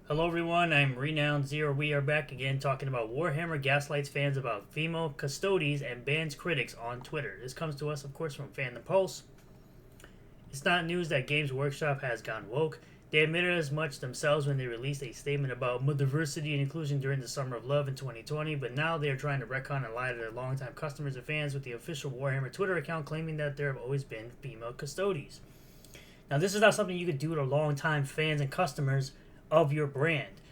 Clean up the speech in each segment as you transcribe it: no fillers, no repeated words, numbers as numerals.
Hello everyone, I'm Renowned Zero. We are back again talking about Warhammer Gaslights fans about female custodies and bans critics on Twitter. This comes to us, of course, from Fan the Pulse. It's not news that Games Workshop has gone woke. They admitted as much themselves when they released a statement about diversity and inclusion during the Summer of Love in 2020, but now they are trying to retcon and lie to their longtime customers and fans with the official Warhammer Twitter account claiming that there have always been female custodies. Now, this is not something you could do to longtime fans and customers of your brand.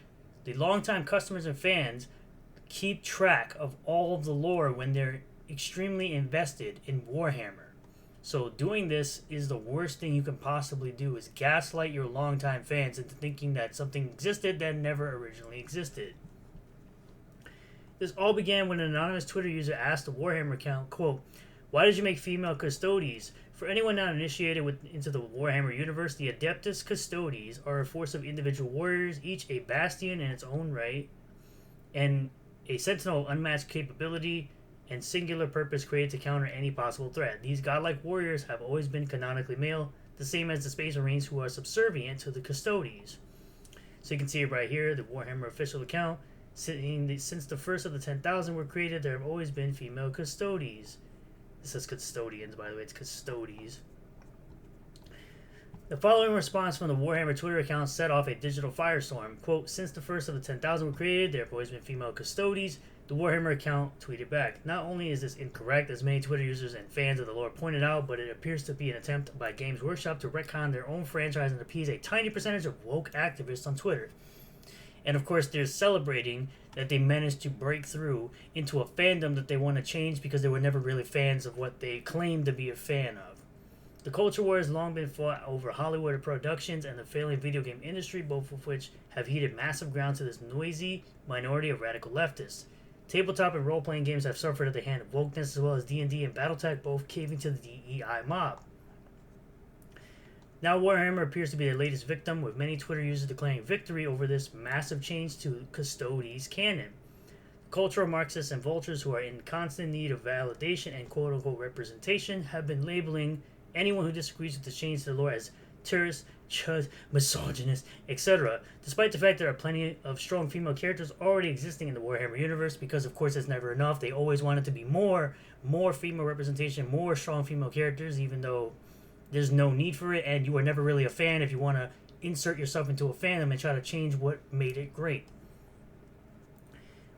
The longtime customers and fans keep track of all of the lore when they're extremely invested in Warhammer. So doing this is the worst thing you can possibly do, is gaslight your longtime fans into thinking that something existed that never originally existed. This all began when an anonymous Twitter user asked the Warhammer account, quote, "Why did you make female custodies? For anyone not initiated into the Warhammer universe, the Adeptus Custodes are a force of individual warriors, each a bastion in its own right, and a sentinel of unmatched capability and singular purpose created to counter any possible threat. These godlike warriors have always been canonically male, the same as the Space Marines who are subservient to the Custodes." So you can see it right here, the Warhammer official account, since the first of the 10,000 were created, there have always been female Custodes. It says custodians, by the way, it's custodes. The following response from the Warhammer Twitter account set off a digital firestorm. Quote, "Since the first of the 10,000 were created, there have always been female custodes." The Warhammer account tweeted back, "Not only is this incorrect, as many Twitter users and fans of the lore pointed out, but it appears to be an attempt by Games Workshop to retcon their own franchise and appease a tiny percentage of woke activists on Twitter." And of course, they're celebrating that they managed to break through into a fandom that they want to change because they were never really fans of what they claimed to be a fan of. The culture war has long been fought over Hollywood productions and the failing video game industry, both of which have heated massive ground to this noisy minority of radical leftists. Tabletop and role-playing games have suffered at the hand of wokeness, as well as D&D and Battletech, both caving to the DEI mob. Now Warhammer appears to be the latest victim, with many Twitter users declaring victory over this massive change to Custodes canon. Cultural Marxists and vultures who are in constant need of validation and quote-unquote representation have been labeling anyone who disagrees with the change to the lore as terrorist, chud, misogynist, etc., despite the fact there are plenty of strong female characters already existing in the Warhammer universe, because of course it's never enough. They always want it to be more female representation, more strong female characters, even though there's no need for it, and you were never really a fan if you want to insert yourself into a fandom and try to change what made it great.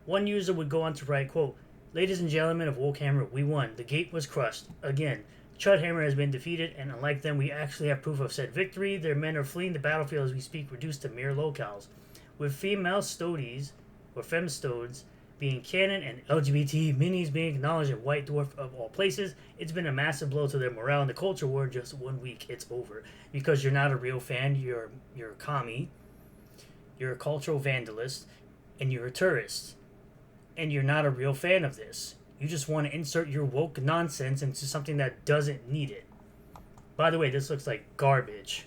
One user would go on to write, quote, "Ladies and gentlemen of Warhammer, we won. The gate was crushed. Again, Chudhammer has been defeated, and unlike them, we actually have proof of said victory. Their men are fleeing the battlefield as we speak, reduced to mere locales. With female stodes, or femstodes, being canon and LGBT minis being acknowledged in White Dwarf of all places, it's been a massive blow to their morale in the culture war. Just 1 week, it's over. Because you're not a real fan, you're a commie, you're a cultural vandalist, and you're a tourist. And you're not a real fan of this. You just want to insert your woke nonsense into something that doesn't need it. By the way, this looks like garbage."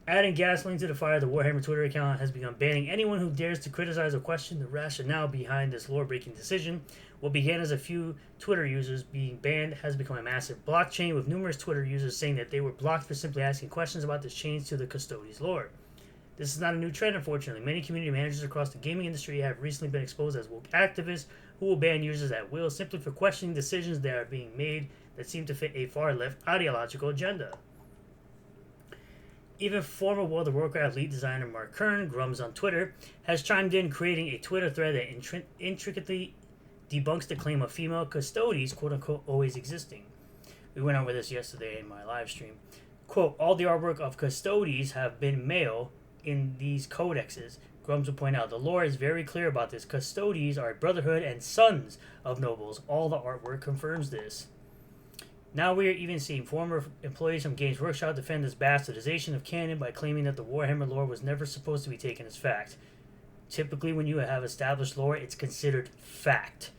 Adding gasoline to the fire, the Warhammer Twitter account has begun banning anyone who dares to criticize or question the rationale behind this lore-breaking decision. What began as a few Twitter users being banned has become a massive blockchain, with numerous Twitter users saying that they were blocked for simply asking questions about this change to the Custodes lore. This is not a new trend, unfortunately. Many community managers across the gaming industry have recently been exposed as woke activists who will ban users at will simply for questioning decisions that are being made that seem to fit a far-left ideological agenda. Even former World of Warcraft lead designer Mark Kern, Grums on Twitter, has chimed in, creating a Twitter thread that intricately debunks the claim of female custodes, quote-unquote, always existing. We went over this yesterday in my live stream. Quote, "All the artwork of custodes have been male in these codexes." Grums will point out, "The lore is very clear about this. Custodes are a brotherhood and sons of nobles. All the artwork confirms this." Now we are even seeing former employees from Games Workshop defend this bastardization of canon by claiming that the Warhammer lore was never supposed to be taken as fact. Typically, when you have established lore, it's considered fact,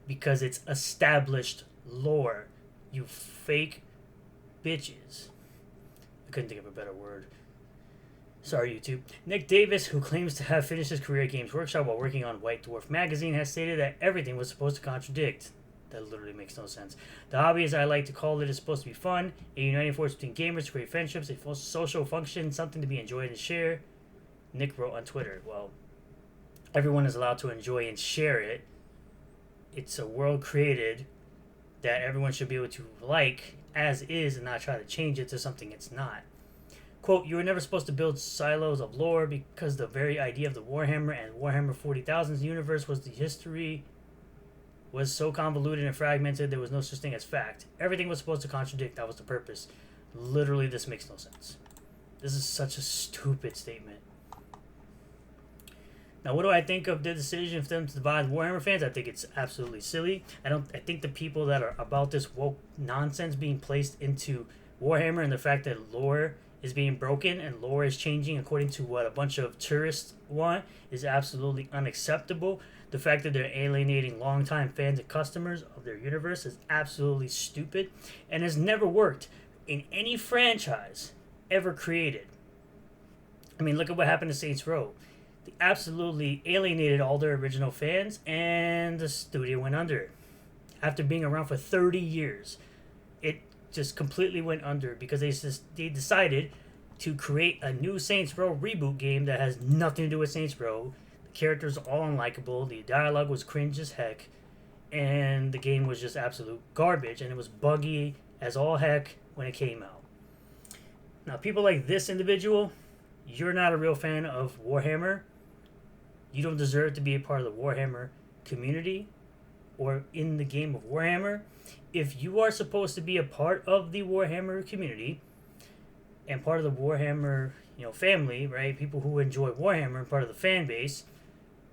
because it's established lore. You fake bitches. I couldn't think of a better word. Sorry, YouTube. Nick Davis, who claims to have finished his career at Games Workshop while working on White Dwarf magazine, has stated that everything was supposed to contradict. That literally makes no sense. "The hobby, as I like to call it, is supposed to be fun, a uniting force between gamers to create friendships, a social function, something to be enjoyed and shared. Nick wrote on Twitter, well, everyone is allowed to enjoy and share it. It's a world created that everyone should be able to like as is and not try to change it to something it's not. Quote, you were never supposed to build silos of lore because the very idea of the Warhammer and Warhammer 40,000's universe was the history was so convoluted and fragmented there was no such thing as fact. Everything was supposed to contradict. That was the purpose. Literally, this makes no sense. This is such a stupid statement. Now, what do I think of the decision for them to divide Warhammer fans? I think it's absolutely silly. I think the people that are about this woke nonsense being placed into Warhammer and the fact that lore is being broken and lore is changing according to what a bunch of tourists want is absolutely unacceptable. The fact that they're alienating longtime fans and customers of their universe is absolutely stupid and has never worked in any franchise ever created. I mean, look at what happened to Saints Row. They absolutely alienated all their original fans and the studio went under. After being around for 30 years, it just completely went under because they decided to create a new Saints Row reboot game that has nothing to do with Saints Row. The characters are all unlikable, the dialogue was cringe as heck, and the game was just absolute garbage, and it was buggy as all heck when it came out. Now, people like this individual, you're not a real fan of Warhammer. You don't deserve to be a part of the Warhammer community or in the game of Warhammer. If you are supposed to be a part of the Warhammer community and part of the Warhammer, family, right? People who enjoy Warhammer and part of the fan base,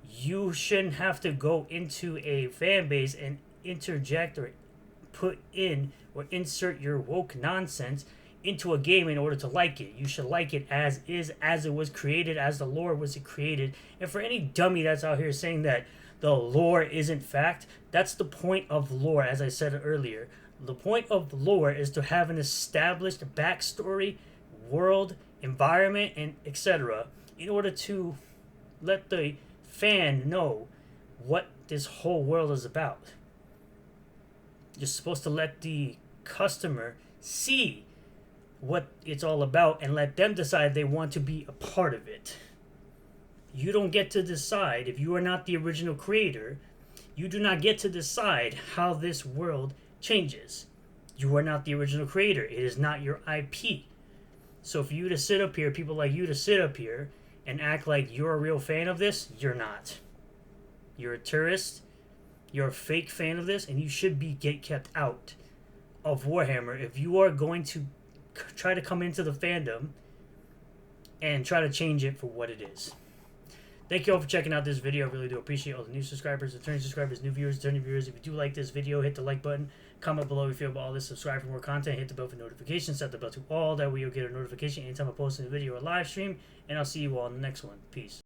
you shouldn't have to go into a fan base and interject or put in or insert your woke nonsense into a game in order to like it. You should like it as is, as it was created, as the lore was created. And for any dummy that's out here saying that the lore isn't fact, that's the point of lore, as I said earlier. The point of lore is to have an established backstory, world, environment, and etc. in order to let the fan know what this whole world is about. You're supposed to let the customer see what it's all about and let them decide they want to be a part of it. You don't get to decide. If you are not the original creator, you do not get to decide how this world changes. You are not the original creator. It is not your IP. So for you to sit up here, people like you to sit up here and act like you're a real fan of this, you're not. You're a tourist. You're a fake fan of this, and you should be kept out of Warhammer if you are going to try to come into the fandom and try to change it for what it is. Thank you all for checking out this video. I really do appreciate all the new subscribers, returning subscribers, new viewers, returning viewers. If you do like this video, hit the like button. Comment below if you feel about all this. Subscribe for more content. Hit the bell for notifications. Set the bell to all. That way you'll get a notification anytime I post a video or live stream. And I'll see you all in the next one. Peace.